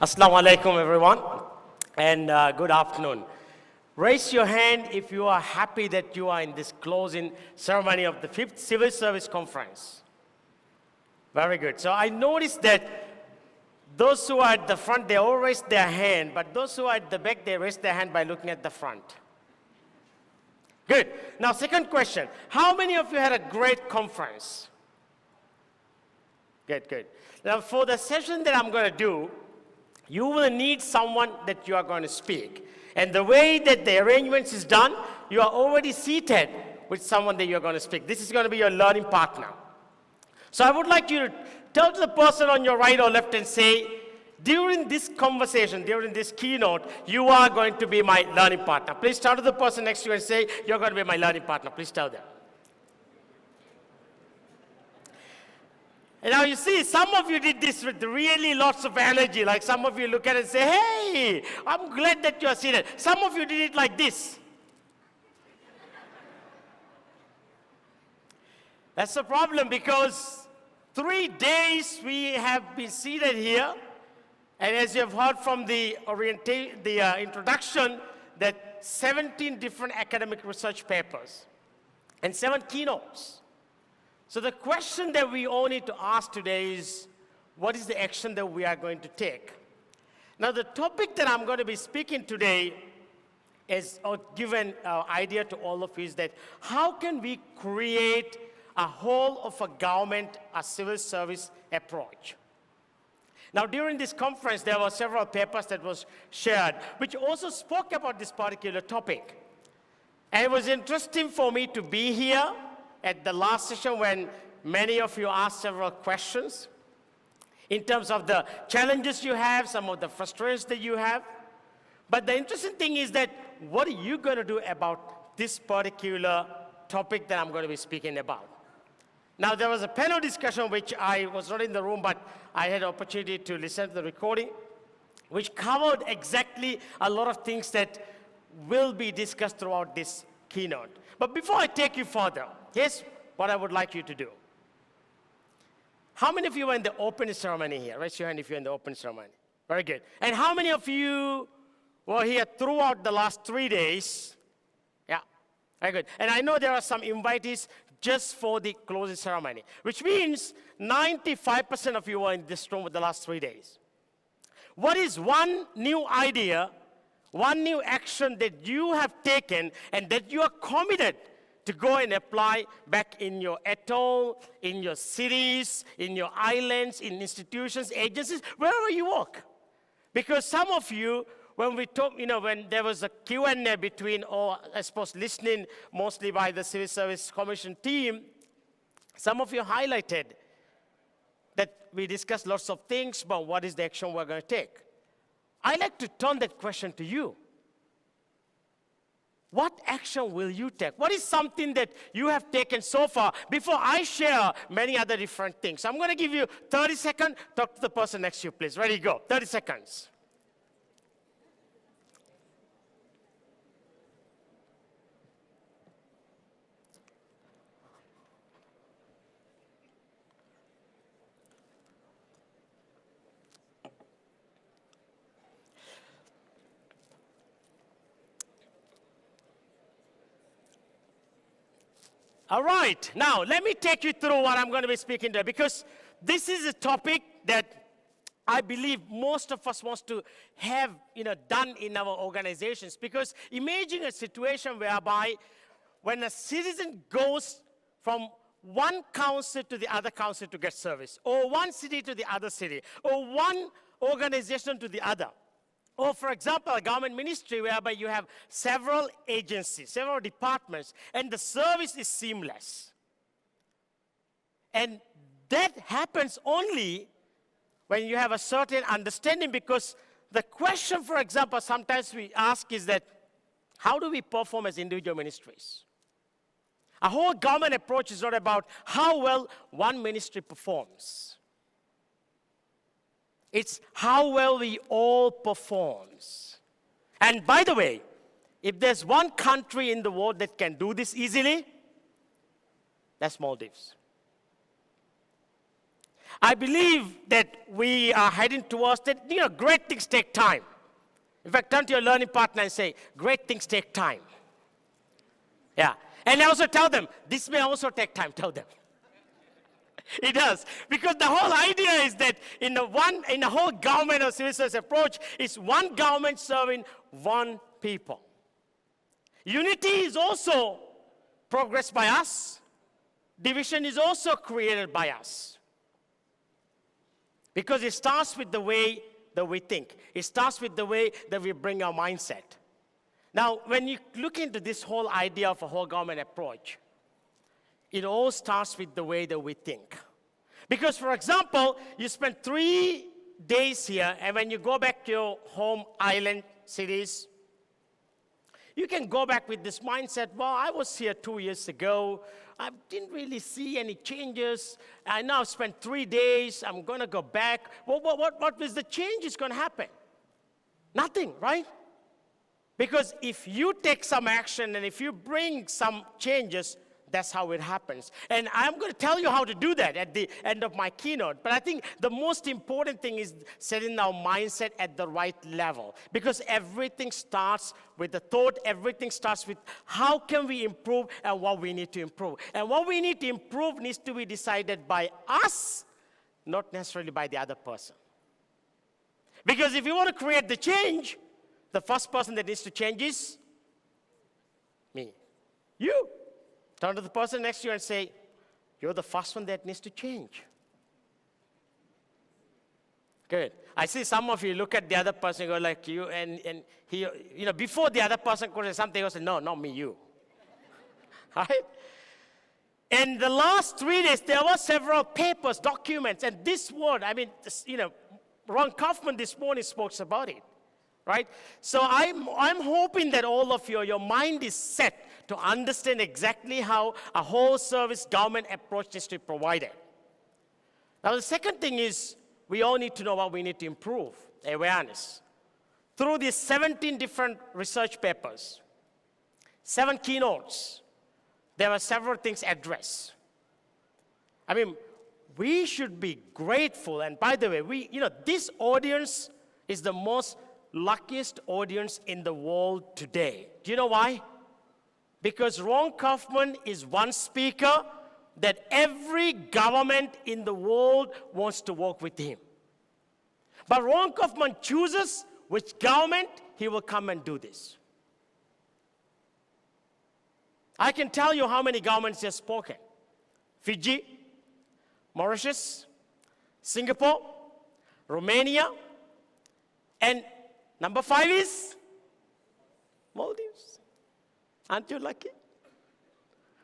Assalamu alaikum, everyone, and good afternoon. Raise your hand if you are happy that you are in this closing ceremony of the 5th Civil Service Conference. Very good. So I noticed that those who are at the front, they all raise their hand, but those who are at the back, they raise their hand by looking at the front. Good. Now, second question. How many of you had a great conference? Good, good. Now, for the session that I'm going to do, you will need someone that you are going to speak. And the way that the arrangements is done, you are already seated with someone that you're going to speak. This is going to be your learning partner. So I would like you to tell to the person on your right or left and say, during this conversation, during this keynote, you are going to be my learning partner. Please tell to the person next to you and say, you're going to be my learning partner. Please tell them. And now you see, some of you did this with really lots of energy. Like some of you look at it and say, hey, I'm glad that you are seated. Some of you did it like this. That's the problem because 3 days we have been seated here. And as you have heard from the introduction, that 17 different academic research papers and 7 keynotes. So the question that we all need to ask today is, what is the action that we are going to take? Now, the topic that I'm going to be speaking today is, or give an idea to all of you, is that how can we create a whole of a government, a civil service approach? Now, during this conference, there were several papers that was shared, which also spoke about this particular topic. And it was interesting for me to be here at the last session when many of you asked several questions in terms of the challenges you have, some of the frustrations that you have. But the interesting thing is that what are you going to do about this particular topic that I'm going to be speaking about? Now, there was a panel discussion which I was not in the room, but I had an opportunity to listen to the recording, which covered exactly a lot of things that will be discussed throughout this keynote. But before I take you further, here's what I would like you to do. How many of you were in the opening ceremony here? Raise your hand if you're in the opening ceremony. Very good. And how many of you were here throughout the last 3 days? Yeah, very good. And I know there are some invitees just for the closing ceremony, which means 95% of you were in this room for the last 3 days. What is one new idea, one new action that you have taken and that you are committed to go and apply back in your atoll, in your cities, in your islands, in institutions, agencies, wherever you work? Because some of you, when we talk, when there was a Q&A between, or I suppose listening mostly by the Civil Service Commission team, some of you highlighted that we discussed lots of things, but what is the action we're going to take? I'd like to turn that question to you. What action will you take? What is something that you have taken so far before I share many other different things? I'm going to give you 30 seconds. Talk to the person next to you, please. Ready, go. 30 seconds. All right, now let me take you through what I'm going to be speaking to, because this is a topic that I believe most of us wants to have done in our organizations. Because imagine a situation whereby when a citizen goes from one council to the other council to get service, or one city to the other city, or one organization to the other. Or, for example, a government ministry whereby you have several agencies, several departments, and the service is seamless. And that happens only when you have a certain understanding, because the question, for example, sometimes we ask is that, how do we perform as individual ministries? A whole government approach is not about how well one ministry performs. It's how well we all performs. And by the way, if there's one country in the world that can do this easily, that's Maldives. I believe that we are heading towards that, great things take time. In fact, turn to your learning partner and say, great things take time. Yeah. And also tell them, this may also take time, tell them. It does. Because the whole idea is that in the whole government or civil service approach, is one government serving one people. Unity is also progressed by us. Division is also created by us. Because it starts with the way that we think. It starts with the way that we bring our mindset. Now, when you look into this whole idea of a whole government approach, it all starts with the way that we think. Because, for example, you spend 3 days here, and when you go back to your home island cities, you can go back with this mindset, well, I was here 2 years ago. I didn't really see any changes. I now spent 3 days. I'm going to go back. Well, what is the change is going to happen? Nothing, right? Because if you take some action and if you bring some changes, that's how it happens. And I'm going to tell you how to do that at the end of my keynote. But I think the most important thing is setting our mindset at the right level. Because everything starts with the thought. Everything starts with how can we improve and what we need to improve. And what we need to improve needs to be decided by us, not necessarily by the other person. Because if you want to create the change, the first person that needs to change is me, you. Turn to the person next to you and say, you're the first one that needs to change. Good. I see some of you look at the other person and go like you, and he, before the other person could say something, he say, no, not me, you. Right? In the last 3 days, there were several papers, documents, and this word, Ron Kaufman this morning spoke about it. Right? So I'm hoping that all of you, your mind is set to understand exactly how a whole service government approach is to be provided. Now the second thing is we all need to know what we need to improve, awareness. Through these 17 different research papers, 7 keynotes, there are several things addressed. We should be grateful, and by the way, this audience is the most luckiest audience in the world today. Do you know why? Because Ron Kaufman is one speaker that every government in the world wants to work with him. But Ron Kaufman chooses which government he will come and do this. I can tell you how many governments he has spoken. Fiji, Mauritius, Singapore, Romania, and number 5 is Maldives. Aren't you lucky?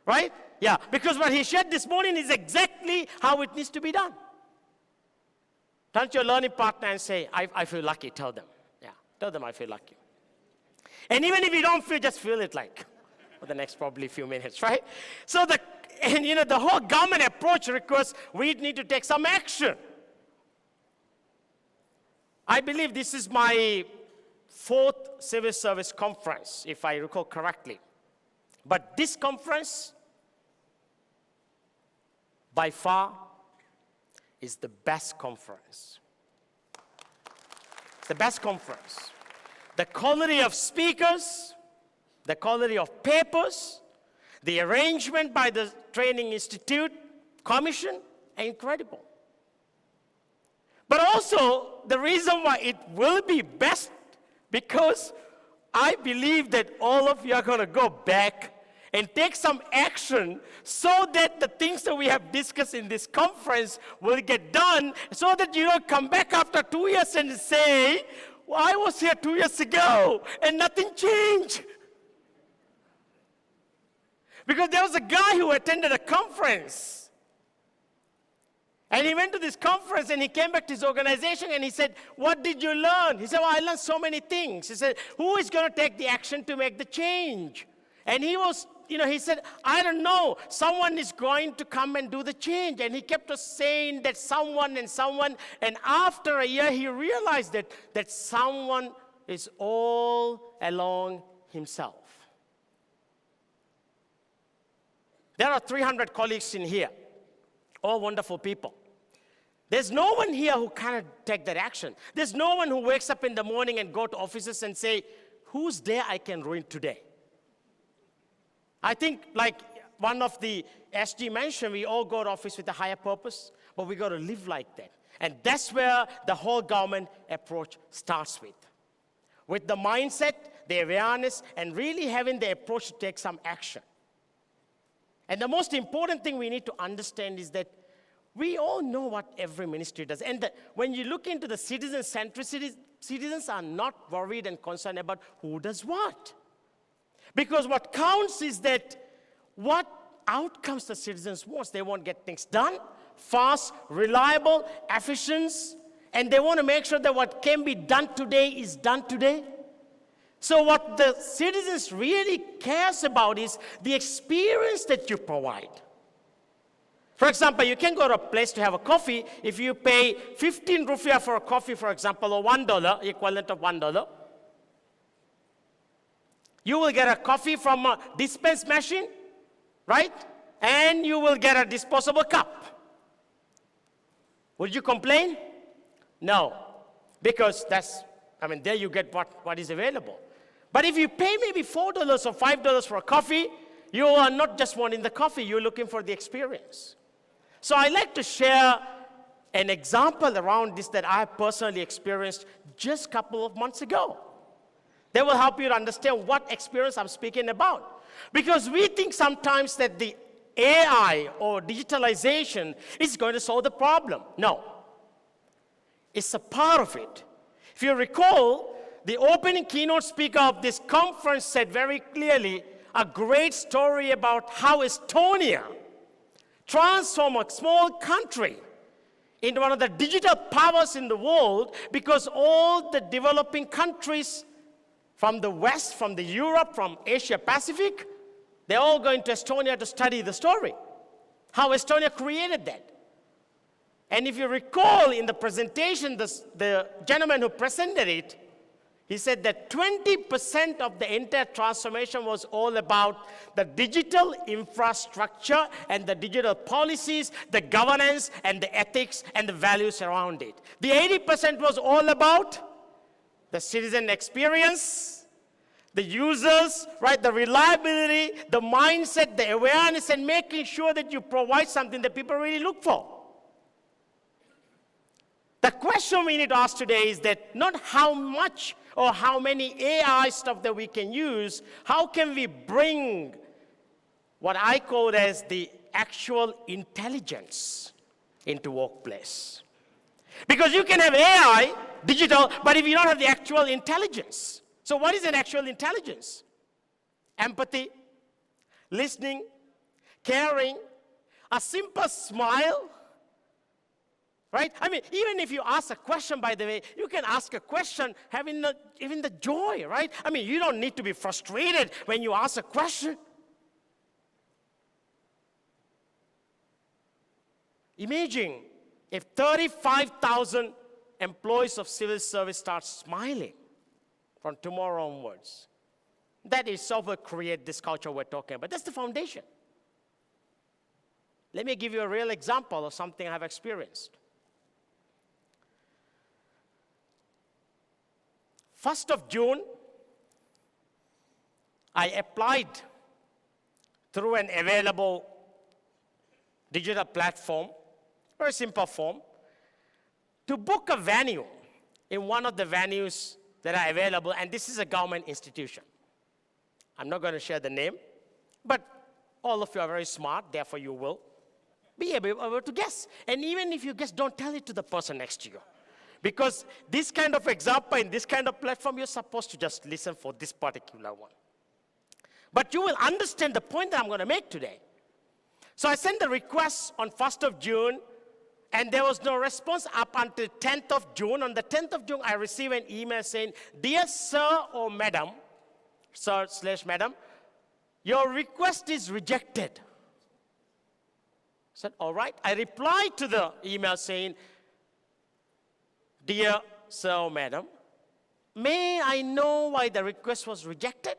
Right? Yeah, because what he shared this morning is exactly how it needs to be done. Turn to your learning partner and say, I feel lucky, tell them. Yeah, tell them I feel lucky. And even if you don't feel, just feel it like for the next probably few minutes, right? So the whole government approach requires we need to take some action. I believe this is my 4th civil service conference, if I recall correctly. But this conference, by far, is the best conference. It's the best conference. The quality of speakers, the quality of papers, the arrangement by the Training Institute Commission are incredible. But also, the reason why it will be best, because I believe that all of you are going to go back and take some action so that the things that we have discussed in this conference will get done, so that you don't come back after 2 years and say, well, I was here 2 years ago and nothing changed. Because there was a guy who attended a conference. And he went to this conference and he came back to his organization and he said, what did you learn? He said, well, I learned so many things. He said, who is going to take the action to make the change? And he was, he said, I don't know. Someone is going to come and do the change. And he kept on saying that someone. And after a year, he realized that someone is all along himself. There are 300 colleagues in here, all wonderful people. There's no one here who cannot take that action. There's no one who wakes up in the morning and go to offices and say, whose day I can ruin today? I think, like one of the SG mentioned, we all go to office with a higher purpose, but we got to live like that. And that's where the whole government approach starts with the mindset, the awareness, and really having the approach to take some action. And the most important thing we need to understand is that we all know what every ministry does. And when you look into the citizen centricity, citizens are not worried and concerned about who does what. Because what counts is that what outcomes the citizens want. They want to get things done, fast, reliable, efficient, and they want to make sure that what can be done today is done today. So what the citizens really cares about is the experience that you provide. For example, you can go to a place to have a coffee. If you pay 15 rupiah for a coffee, for example, or $1, equivalent of $1, you will get a coffee from a dispense machine, right? And you will get a disposable cup. Would you complain? No, because there you get what is available. But if you pay maybe $4 or $5 for a coffee, you are not just wanting the coffee, you're looking for the experience. So I like to share an example around this that I personally experienced just a couple of months ago. That will help you to understand what experience I'm speaking about. Because we think sometimes that the AI or digitalization is going to solve the problem. No. It's a part of it. If you recall, the opening keynote speaker of this conference said very clearly a great story about how Estonia transformed a small country into one of the digital powers in the world because all the developing countries from the West, from the Europe, from Asia Pacific, they're all going to Estonia to study the story, how Estonia created that. And if you recall in the presentation, the gentleman who presented it, he said that 20% of the entire transformation was all about the digital infrastructure and the digital policies, the governance and the ethics and the values around it. The 80% was all about the citizen experience, the users, right, the reliability, the mindset, the awareness, and making sure that you provide something that people really look for. The question we need to ask today is that not how much or how many AI stuff that we can use, how can we bring what I call as the actual intelligence into workplace? Because you can have AI, digital, but if you don't have the actual intelligence. So what is an actual intelligence? Empathy, listening, caring, a simple smile, right? Even if you ask a question, by the way, you can ask a question having even the joy, right? You don't need to be frustrated when you ask a question. Imagine if 35,000 employees of civil service start smiling from tomorrow onwards. That itself will create this culture we're talking about. That's the foundation. Let me give you a real example of something I've experienced. 1st of June, I applied through an available digital platform, very simple form, to book a venue in one of the venues that are available, and this is a government institution. I'm not going to share the name, but all of you are very smart, therefore you will be able to guess. And even if you guess, don't tell it to the person next to you. Because this kind of example, in this kind of platform, you're supposed to just listen for this particular one. But you will understand the point that I'm going to make today. So I sent the request on 1st of June, and there was no response up until 10th of June. On the 10th of June, I received an email saying, "Dear sir or madam, sir/madam, your request is rejected." I said, all right. I replied to the email saying, "Dear sir or madam, may I know why the request was rejected?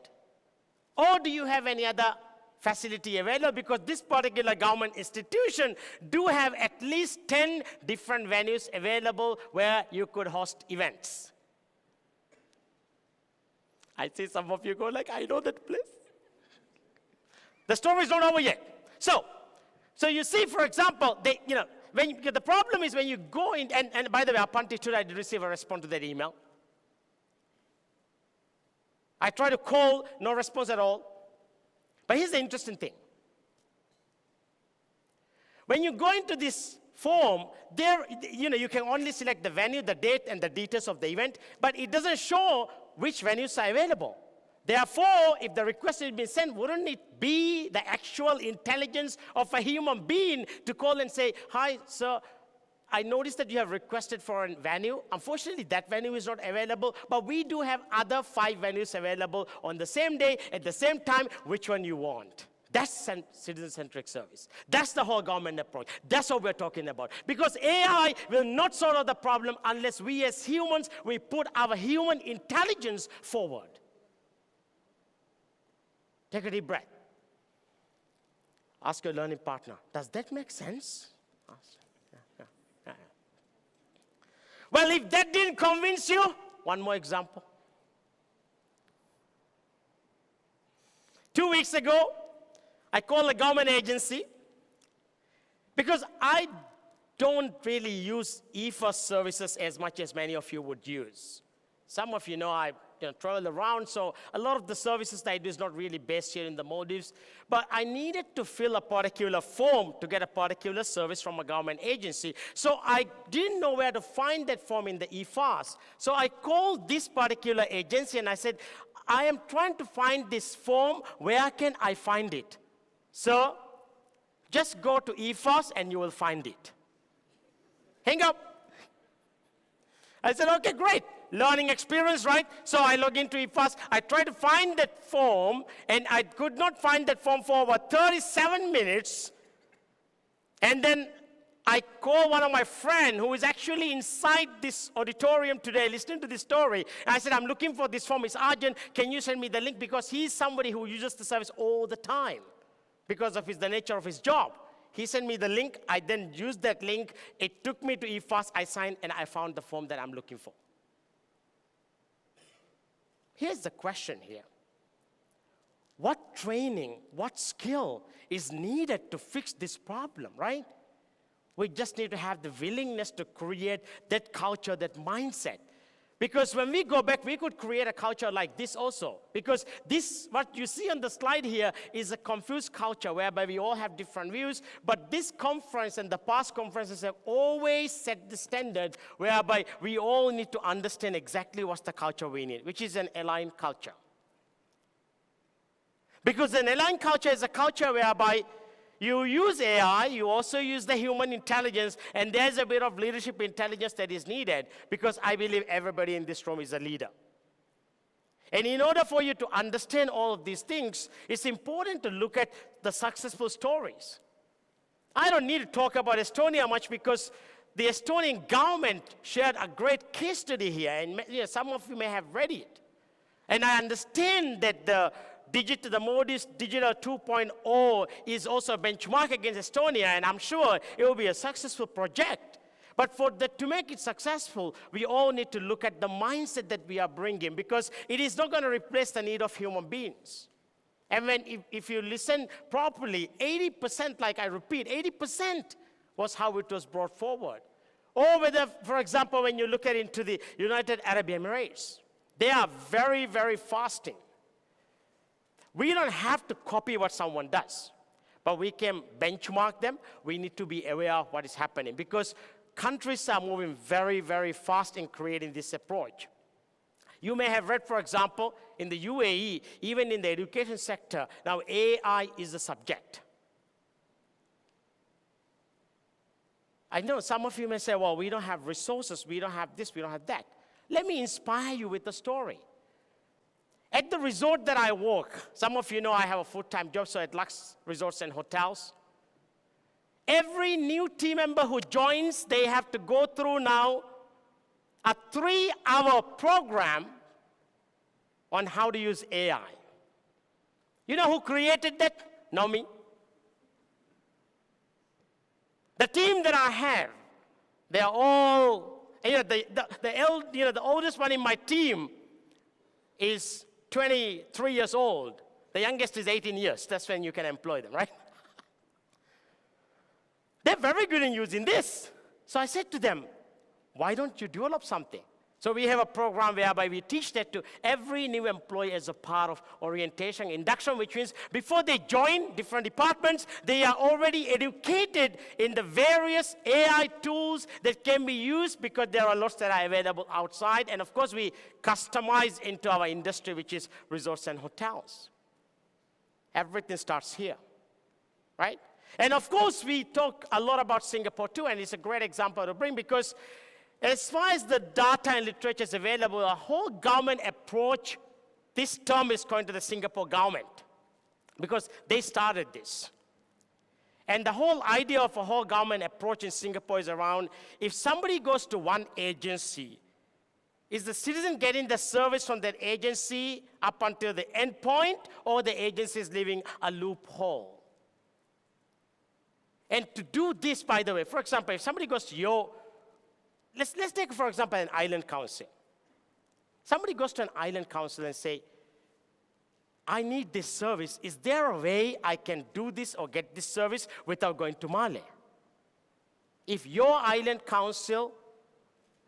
Or do you have any other facility available because this particular government institution do have at least 10 different venues available where you could host events. I see some of you go like, I know that place. The story is not over yet. So you see, for example, the problem is when you go in, and by the way, Apanti today I did receive a response to that email. I tried to call, no response at all. But here's the interesting thing. When you go into this form, you can only select the venue, the date, and the details of the event, but it doesn't show which venues are available. Therefore, if the request has been sent, wouldn't it be the actual intelligence of a human being to call and say, hi, sir, I noticed that you have requested for a venue. Unfortunately, that venue is not available, but we do have other 5 venues available on the same day, at the same time, which one you want. That's citizen-centric service. That's the whole government approach. That's what we're talking about. Because AI will not solve the problem unless we as humans, we put our human intelligence forward. Take a deep breath. Ask your learning partner, does that make sense? Well, if that didn't convince you, one more example. 2 weeks ago, I called a government agency because I don't really use e-first services as much as many of you would use. Some of you know I travel around, so a lot of the services that I do is not really based here in the Maldives. But I needed to fill a particular form to get a particular service from a government agency. So I didn't know where to find that form in the e-fast. So I called this particular agency and I said, I am trying to find this form. Where can I find it? So just go to e-fast and you will find it. Hang up. I said, okay, great. Learning experience, right? So I log into eFast. I tried to find that form, and I could not find that form for over 37 minutes. And then I called one of my friends who is actually inside this auditorium today listening to this story. And I said, I'm looking for this form. It's urgent. Can you send me the link? Because he's somebody who uses the service all the time because of the nature of his job. He sent me the link. I then used that link. It took me to eFast. I signed, and I found the form that I'm looking for. Here's the question here. What training, what skill is needed to fix this problem, right? We just need to have the willingness to create that culture, that mindset. Because when we go back, we could create a culture like this also. Because this, what you see on the slide here, is a confused culture whereby we all have different views. But this conference and the past conferences have always set the standard whereby we all need to understand exactly what's the culture we need, which is an aligned culture. Because an aligned culture is a culture whereby you use AI, you also use the human intelligence, and there's a bit of leadership intelligence that is needed because I believe everybody in this room is a leader. And in order for you to understand all of these things, it's important to look at the successful stories. I don't need to talk about Estonia much because the Estonian government shared a great case study here, and some of you may have read it. And I understand that the Maldives Digital 2.0 is also a benchmark against Estonia, and I'm sure it will be a successful project. But to make it successful, we all need to look at the mindset that we are bringing, because it is not going to replace the need of human beings. And if you listen properly, 80%, like I repeat, 80% was how it was brought forward. Or whether, for example, when you look at into the United Arab Emirates, they are very, very fasting. We don't have to copy what someone does, but we can benchmark them. We need to be aware of what is happening because countries are moving very, very fast in creating this approach. You may have read, for example, in the UAE, even in the education sector, now AI is the subject. I know some of you may say, well, we don't have resources, we don't have this, we don't have that. Let me inspire you with a story. At the resort that I work, some of you know I have a full-time job, so at Lux Resorts and Hotels, every new team member who joins, they have to go through now a 3-hour program on how to use AI. You know who created that? know me. The team that I have, they are all, the oldest one in my team is 23 years old. The youngest is 18 years. That's when you can employ them, right? They're very good in using this. So I said to them, why don't you develop something? So we have a program whereby we teach that to every new employee as a part of orientation, induction, which means before they join different departments, they are already educated in the various AI tools that can be used, because there are lots that are available outside. And of course, we customize into our industry, which is resorts and hotels. Everything starts here, right? And of course, we talk a lot about Singapore too, and it's a great example to bring, because as far as the data and literature is available, a whole government approach, this term is going to the Singapore government, because they started this. And the whole idea of a whole government approach in Singapore is around, if somebody goes to one agency, is the citizen getting the service from that agency up until the end point, or the agency is leaving a loophole? And to do this, by the way, for example, if somebody goes to your, let's take, for example, an island council. Somebody goes to an island council and say, I need this service. Is there a way I can do this or get this service without going to Male? If your island council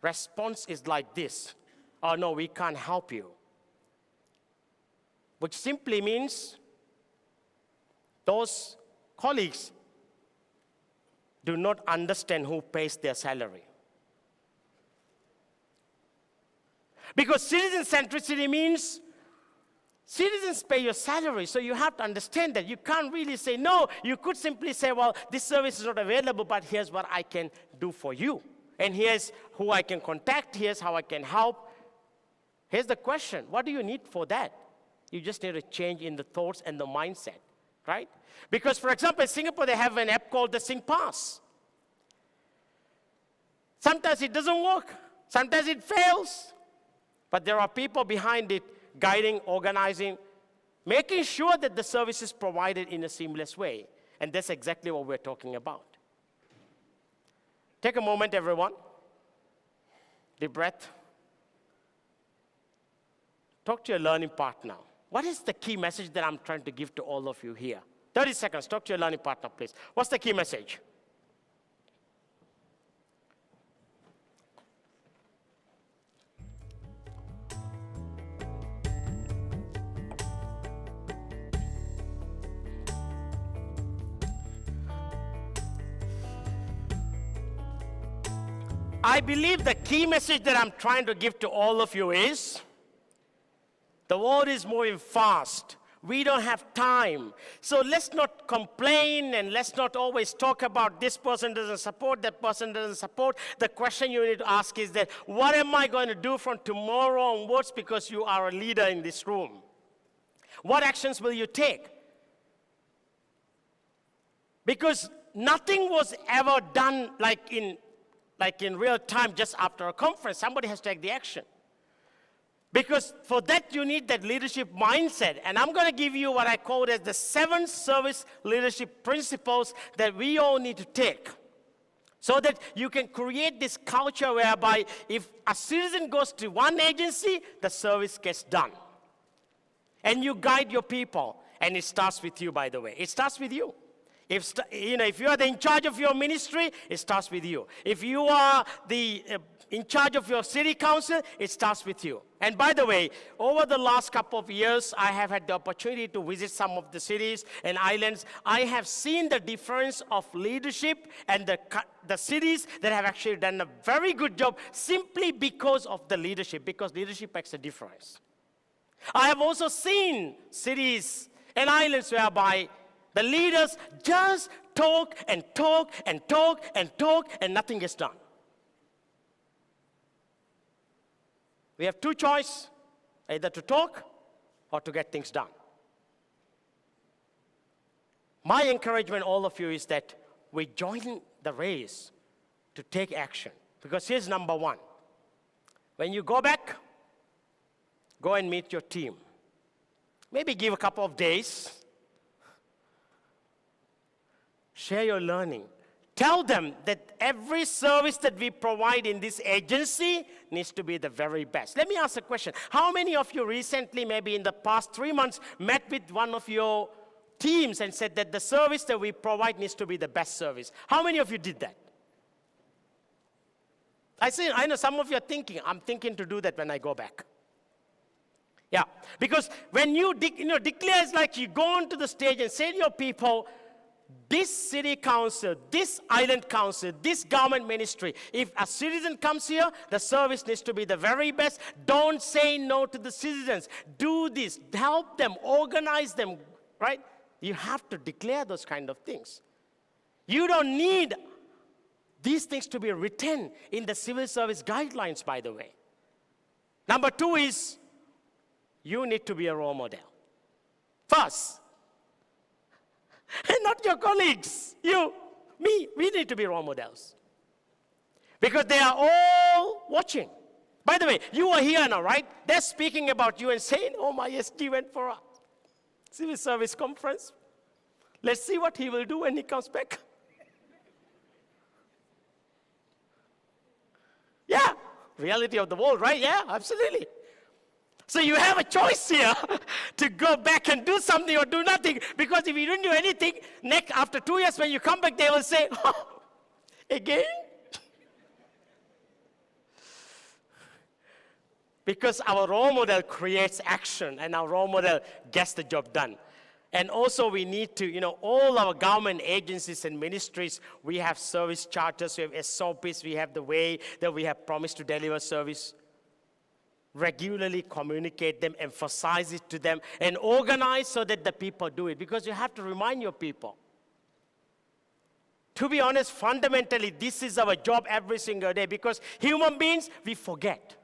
response is like this, oh no, we can't help you, which simply means those colleagues do not understand who pays their salary. Because citizen centricity means citizens pay your salary, so you have to understand that. You can't really say no. You could simply say, well, this service is not available, but here's what I can do for you. And here's who I can contact, here's how I can help. Here's the question, what do you need for that? You just need a change in the thoughts and the mindset, right? Because, for example, in Singapore, they have an app called the SingPass. Sometimes it doesn't work, sometimes it fails. But there are people behind it, guiding, organizing, making sure that the service is provided in a seamless way. And that's exactly what we're talking about. Take a moment, everyone. Deep breath. Talk to your learning partner. What is the key message that I'm trying to give to all of you here? 30 seconds, talk to your learning partner, please. What's the key message? I believe the key message that I'm trying to give to all of you is, the world is moving fast. We don't have time. So let's not complain, and let's not always talk about this person doesn't support, that person doesn't support. The question you need to ask is that, what am I going to do from tomorrow onwards, because you are a leader in this room? What actions will you take? Because nothing was ever done like in real time just after a conference. Somebody has to take the action. Because for that, you need that leadership mindset. And I'm going to give you what I call as the 7 service leadership principles that we all need to take, so that you can create this culture whereby if a citizen goes to one agency, the service gets done. And you guide your people. And it starts with you, by the way. It starts with you. If you are in charge of your ministry, it starts with you. If you are in charge of your city council, it starts with you. And by the way, over the last couple of years, I have had the opportunity to visit some of the cities and islands. I have seen the difference of leadership and the cities that have actually done a very good job simply because of the leadership, because leadership makes a difference. I have also seen cities and islands whereby the leaders just talk and talk and talk and talk, and nothing gets done. We have 2 choices, either to talk or to get things done. My encouragement, all of you, is that we join the race to take action. Because here's number 1. When you go back, go and meet your team. Maybe give a couple of days. Share your learning. Tell them that every service that we provide in this agency needs to be the very best. Let me ask a question. How many of you recently, maybe in the past 3 months, met with one of your teams and said that the service that we provide needs to be the best service? How many of you did that? I know some of you are thinking, I'm thinking to do that when I go back. Yeah, because when you declare, it's like you go onto the stage and say to your people, this city council, this island council, this government ministry, if a citizen comes here, the service needs to be the very best. Don't say no to the citizens. Do this, help them, organize them, right? You have to declare those kind of things. You don't need these things to be written in the civil service guidelines, by the way. Number 2 is, you need to be a role model. First, and not your colleagues, you, me, we need to be role models. Because they are all watching. By the way, you are here now, right? They're speaking about you and saying, oh, my SG went for a civil service conference. Let's see what he will do when he comes back. Yeah, reality of the world, right? Yeah, absolutely. So you have a choice here to go back and do something or do nothing. Because if you don't do anything, after 2 years when you come back, they will say, oh, again? Because our role model creates action and our role model gets the job done. And also we need to, all our government agencies and ministries, we have service charters, we have SOPs, we have the way that we have promised to deliver service. Regularly communicate them, emphasize it to them, and organize so that the people do it. Because you have to remind your people. To be honest, fundamentally, this is our job every single day. Because human beings, we forget.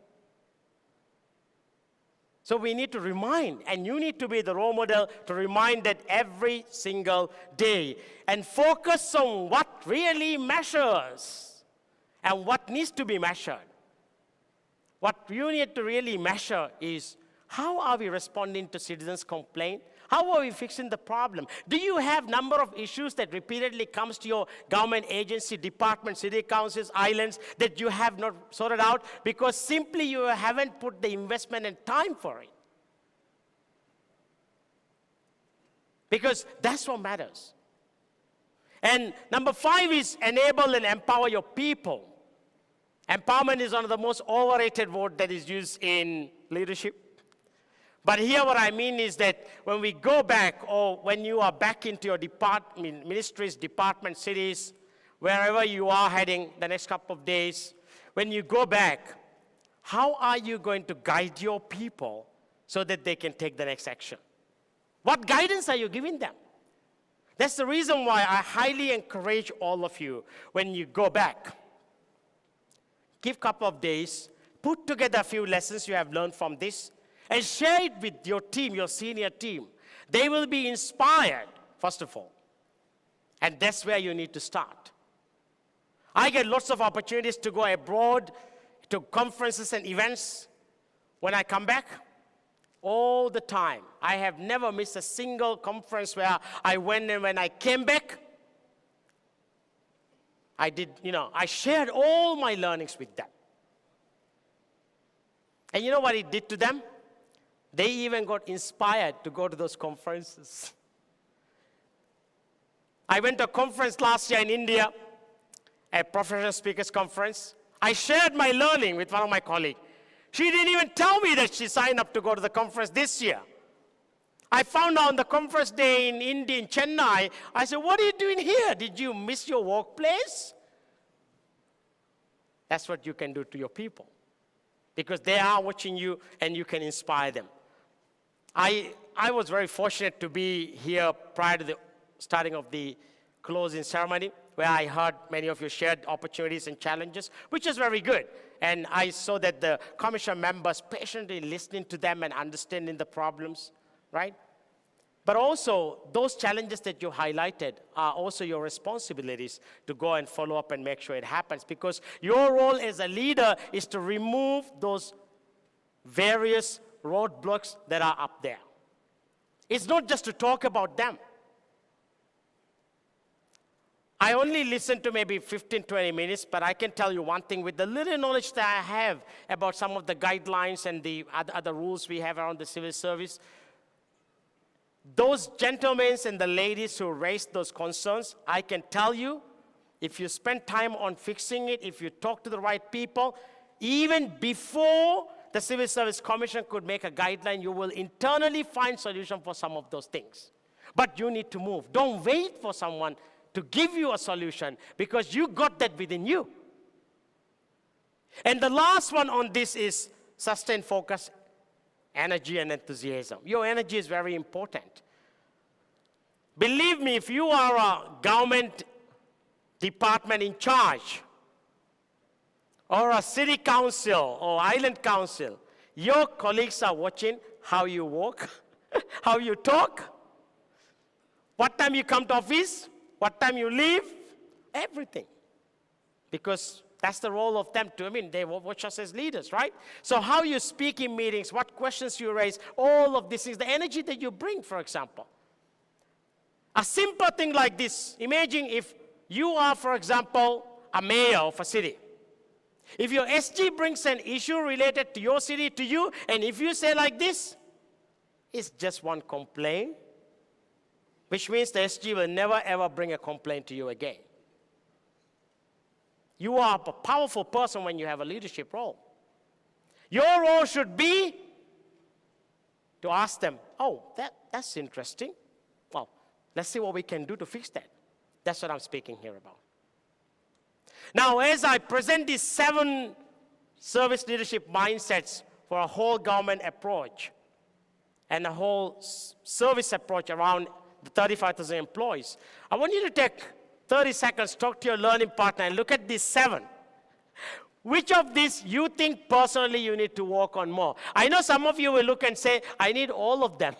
So we need to remind, and you need to be the role model to remind that every single day. And focus on what really measures and what needs to be measured. What you need to really measure is, how are we responding to citizens' complaint? How are we fixing the problem? Do you have number of issues that repeatedly comes to your government agency, department, city councils, islands that you have not sorted out because simply you haven't put the investment and time for it? Because that's what matters. And number 5 is enable and empower your people. Empowerment is one of the most overrated words that is used in leadership. But here what I mean is that when we go back, or when you are back into your ministries, departments, cities, wherever you are heading the next couple of days, when you go back, how are you going to guide your people so that they can take the next action? What guidance are you giving them? That's the reason why I highly encourage all of you, when you go back, give a couple of days, put together a few lessons you have learned from this, and share it with your team, your senior team. They will be inspired, first of all. And that's where you need to start. I get lots of opportunities to go abroad, to conferences and events. When I come back, all the time. I have never missed a single conference where I went, and when I came back, I shared all my learnings with them. And you know what it did to them? They even got inspired to go to those conferences. I went to a conference last year in India, a professional speakers conference. I shared my learning with one of my colleagues. She didn't even tell me that she signed up to go to the conference this year. I found out on the conference day in India, in Chennai. I said, what are you doing here? Did you miss your workplace? That's what you can do to your people. Because they are watching you and you can inspire them. I was very fortunate to be here prior to the starting of the closing ceremony, where I heard many of you shared opportunities and challenges, which is very good. And I saw that the commission members patiently listening to them and understanding the problems, right? But also, those challenges that you highlighted are also your responsibilities to go and follow up and make sure it happens. Because your role as a leader is to remove those various roadblocks that are up there. It's not just to talk about them. I only listened to maybe 15, 20 minutes, but I can tell you one thing with the little knowledge that I have about some of the guidelines and the other rules we have around the civil service. Those gentlemen and the ladies who raised those concerns, I can tell you, if you spend time on fixing it, if you talk to the right people, even before the Civil Service Commission could make a guideline, you will internally find solution for some of those things. But you need to move. Don't wait for someone to give you a solution, because you got that within you. And the last one on this is sustained focus, energy and enthusiasm. Your energy is very important. Believe me, if you are a government department in charge, or a city council or island council, your colleagues are watching how you walk, how you talk, what time you come to office, what time you leave, everything. Because that's the role of them too. I mean, they watch us as leaders, right? So how you speak in meetings, what questions you raise, all of this is the energy that you bring, for example. A simple thing like this, imagine if you are, for example, a mayor of a city. If your SG brings an issue related to your city to you, and if you say like this, it's just one complaint, which means the SG will never ever bring a complaint to you again. You are a powerful person when you have a leadership role. Your role should be to ask them, oh, that's interesting. Well, let's see what we can do to fix that. That's what I'm speaking here about. Now, as I present these 7 service leadership mindsets for a whole government approach and a whole service approach around the 35,000 employees, I want you to take 30 seconds, talk to your learning partner, and look at these 7. Which of these you think personally you need to work on more? I know some of you will look and say, I need all of them.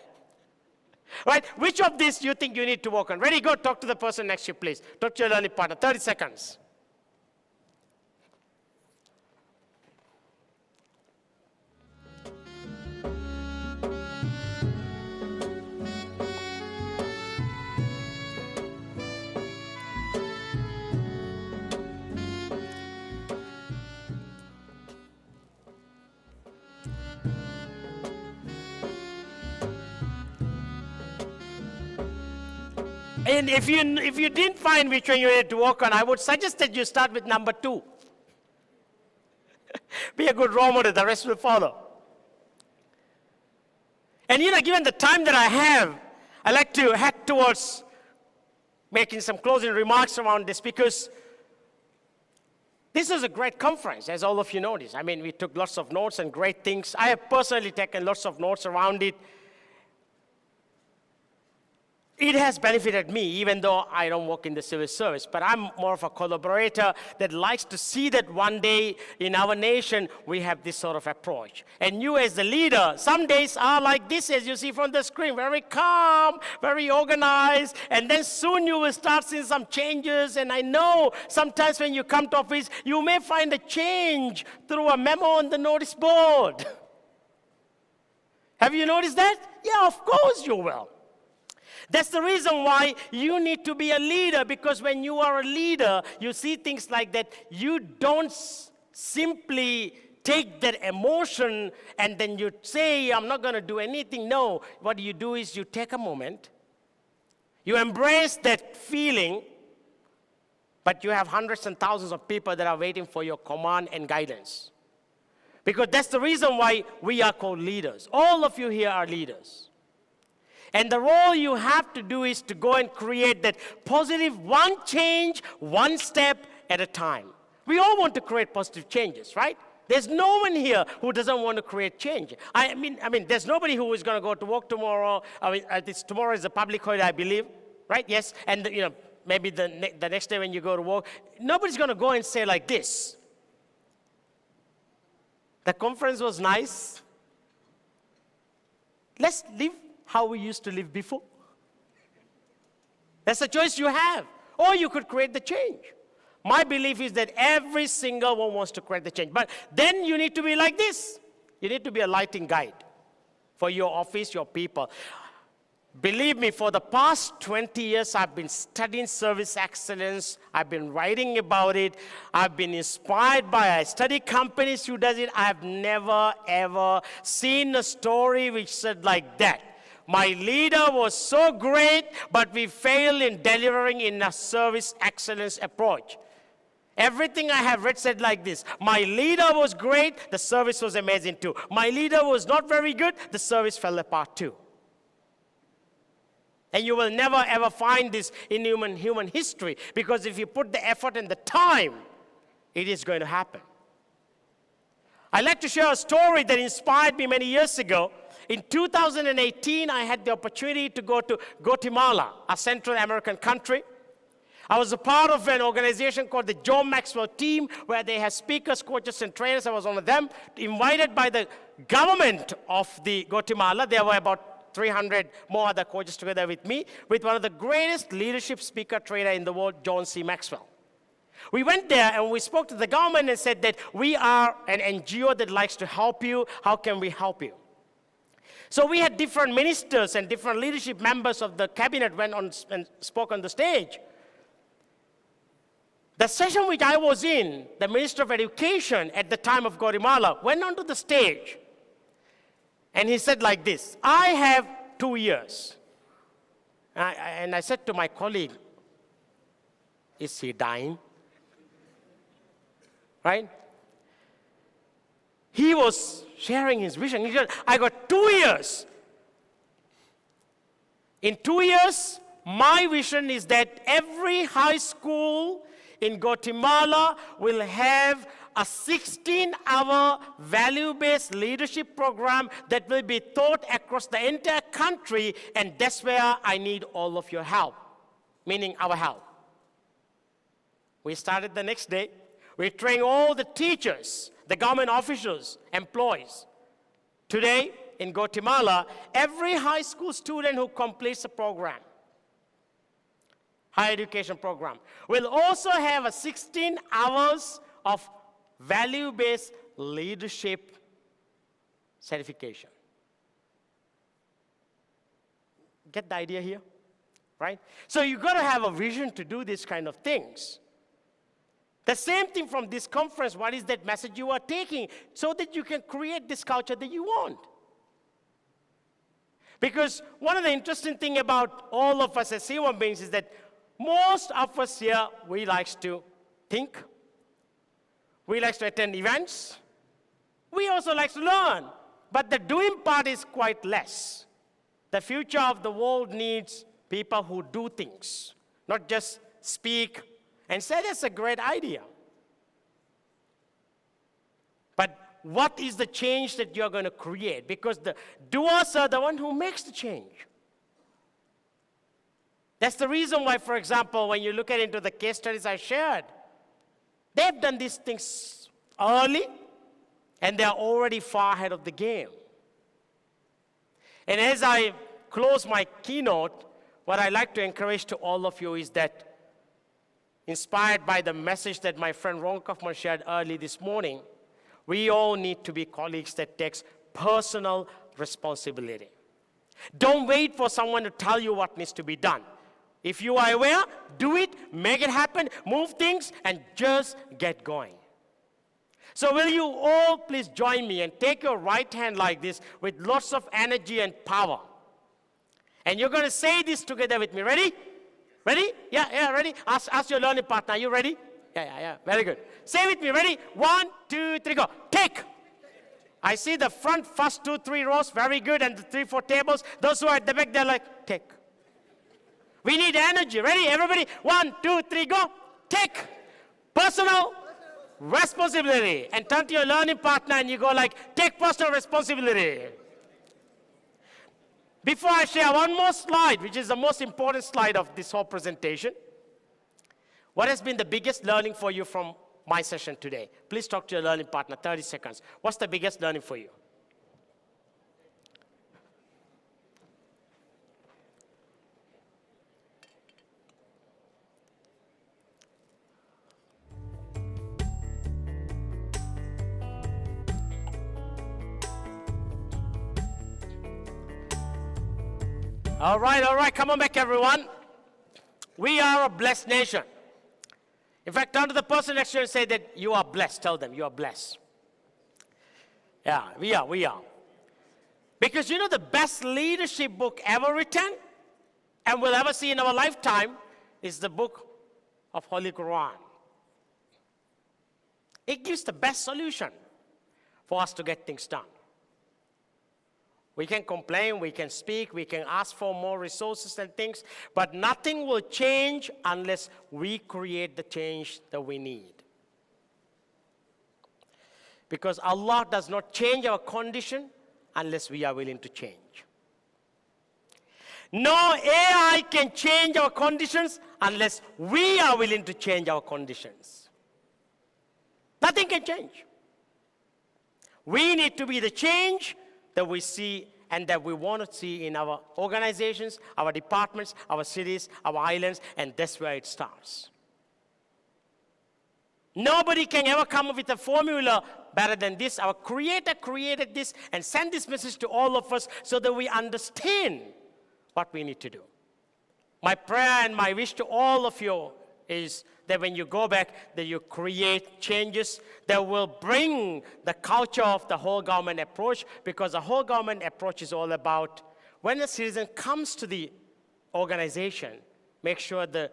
Right? Which of these you think you need to work on? Ready, go, talk to the person next to you, please. Talk to your learning partner, 30 seconds. And if you didn't find which one you had to work on, I would suggest that you start with number 2. Be a good role model, the rest will follow. And given the time that I have, I like to head towards making some closing remarks around this, because this is a great conference, as all of you noticed. I mean, we took lots of notes and great things. I have personally taken lots of notes around it. It has benefited me, even though I don't work in the civil service, but I'm more of a collaborator that likes to see that one day in our nation we have this sort of approach. And you as the leader, some days are like this, as you see from the screen, very calm, very organized, and then soon you will start seeing some changes. And I know sometimes when you come to office, you may find a change through a memo on the notice board. Have you noticed that? Yeah, of course you will. That's the reason why you need to be a leader, because when you are a leader, you see things like that. You don't simply take that emotion and then you say, I'm not going to do anything. No, what you do is you take a moment, you embrace that feeling, but you have hundreds and thousands of people that are waiting for your command and guidance. Because that's the reason why we are called leaders. All of you here are leaders. And the role you have to do is to go and create that positive one change, one step at a time. We all want to create positive changes, right? There's no one here who doesn't want to create change. I mean, there's nobody who is going to go to work tomorrow. Tomorrow is a public holiday, I believe, right? Yes, and maybe the next day when you go to work, nobody's going to go and say like this. The conference was nice. Let's live how we used to live before. That's a choice you have. Or you could create the change. My belief is that every single one wants to create the change. But then you need to be like this. You need to be a lighting guide for your office, your people. Believe me, for the past 20 years, I've been studying service excellence. I've been writing about it. I've been inspired by, I study companies who does it. I've never, ever seen a story which said like that. My leader was so great, but we failed in delivering in a service excellence approach. Everything I have read said like this. My leader was great, the service was amazing too. My leader was not very good, the service fell apart too. And you will never ever find this in human history, because if you put the effort and the time, it is going to happen. I'd like to share a story that inspired me many years ago. In 2018, I had the opportunity to go to Guatemala, a Central American country. I was a part of an organization called the John Maxwell Team, where they have speakers, coaches, and trainers. I was one of them, invited by the government of the Guatemala. There were about 300 more other coaches together with me, with one of the greatest leadership speaker trainer in the world, John C. Maxwell. We went there and we spoke to the government and said that we are an NGO that likes to help you. How can we help you? So we had different ministers and different leadership members of the cabinet went on and spoke on the stage. The session which I was in, the Minister of Education at the time of Guatemala went onto the stage. And he said like this, I have 2 years. And I said to my colleague, is he dying? Right? He was sharing his vision. He said, I got 2 years. In 2 years, my vision is that every high school in Guatemala will have a 16-hour value-based leadership program that will be taught across the entire country, and that's where I need all of your help, meaning our help. We started the next day. We trained all the teachers, the government officials, employees. Today, in Guatemala, every high school student who completes the program, higher education program, will also have a 16 hours of value-based leadership certification. Get the idea here, right? So you've got to have a vision to do these kind of things. The same thing from this conference, what is that message you are taking so that you can create this culture that you want? Because one of the interesting things about all of us as human beings is that most of us here, we like to think. We like to attend events. We also like to learn. But the doing part is quite less. The future of the world needs people who do things, not just speak and say that's a great idea. But what is the change that you're going to create? Because the doers are the one who makes the change. That's the reason why, for example, when you look at into the case studies I shared, they've done these things early, and they're already far ahead of the game. And as I close my keynote, what I like to encourage to all of you is that, inspired by the message that my friend Ron Kaufman shared early this morning, we all need to be colleagues that takes personal responsibility. Don't wait for someone to tell you what needs to be done. If you are aware, do it, make it happen, move things, and just get going. So will you all please join me and take your right hand like this with lots of energy and power. And you're going to say this together with me. Ready? Ready? Yeah, ready? Ask your learning partner. Are you ready? Yeah. Very good. Say with me. Ready? 1, 2, 3, go. Take. I see the front first 2, 3 rows. Very good. And the 3, 4 tables. Those who are at the back, they're like, take. We need energy. Ready? Everybody? 1, 2, 3, go. Take. Personal responsibility. And turn to your learning partner and you go like, take personal responsibility. Before I share one more slide, which is the most important slide of this whole presentation, what has been the biggest learning for you from my session today? Please talk to your learning partner, 30 seconds. What's the biggest learning for you? All right, come on back, everyone. We are a blessed nation. In fact, turn to the person next to you and say that you are blessed. Tell them you are blessed. Yeah, we are. Because you know the best leadership book ever written and we'll ever see in our lifetime is the book of Holy Quran. It gives the best solution for us to get things done. We can complain, we can speak, we can ask for more resources and things, but nothing will change unless we create the change that we need. Because Allah does not change our condition unless we are willing to change. No AI can change our conditions unless we are willing to change our conditions. Nothing can change. We need to be the change that we see and that we want to see in our organizations, our departments, our cities, our islands, and that's where it starts. Nobody can ever come up with a formula better than this. Our Creator created this and sent this message to all of us so that we understand what we need to do. My prayer and my wish to all of you is that when you go back, that you create changes that will bring the culture of the whole government approach, because the whole government approach is all about when a citizen comes to the organization, make sure the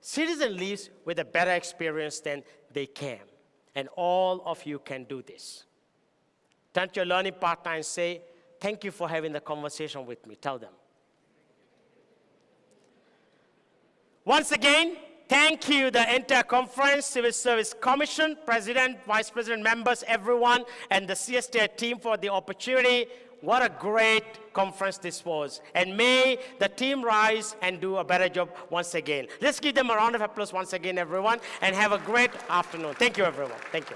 citizen leaves with a better experience than they can. And all of you can do this. Turn to your learning partner and say, thank you for having the conversation with me. Tell them. Once again, thank you, the entire conference, Civil Service Commission, President, Vice President, members, everyone, and the CSTA team for the opportunity. What a great conference this was. And may the team rise and do a better job once again. Let's give them a round of applause once again, everyone, and have a great afternoon. Thank you, everyone. Thank you.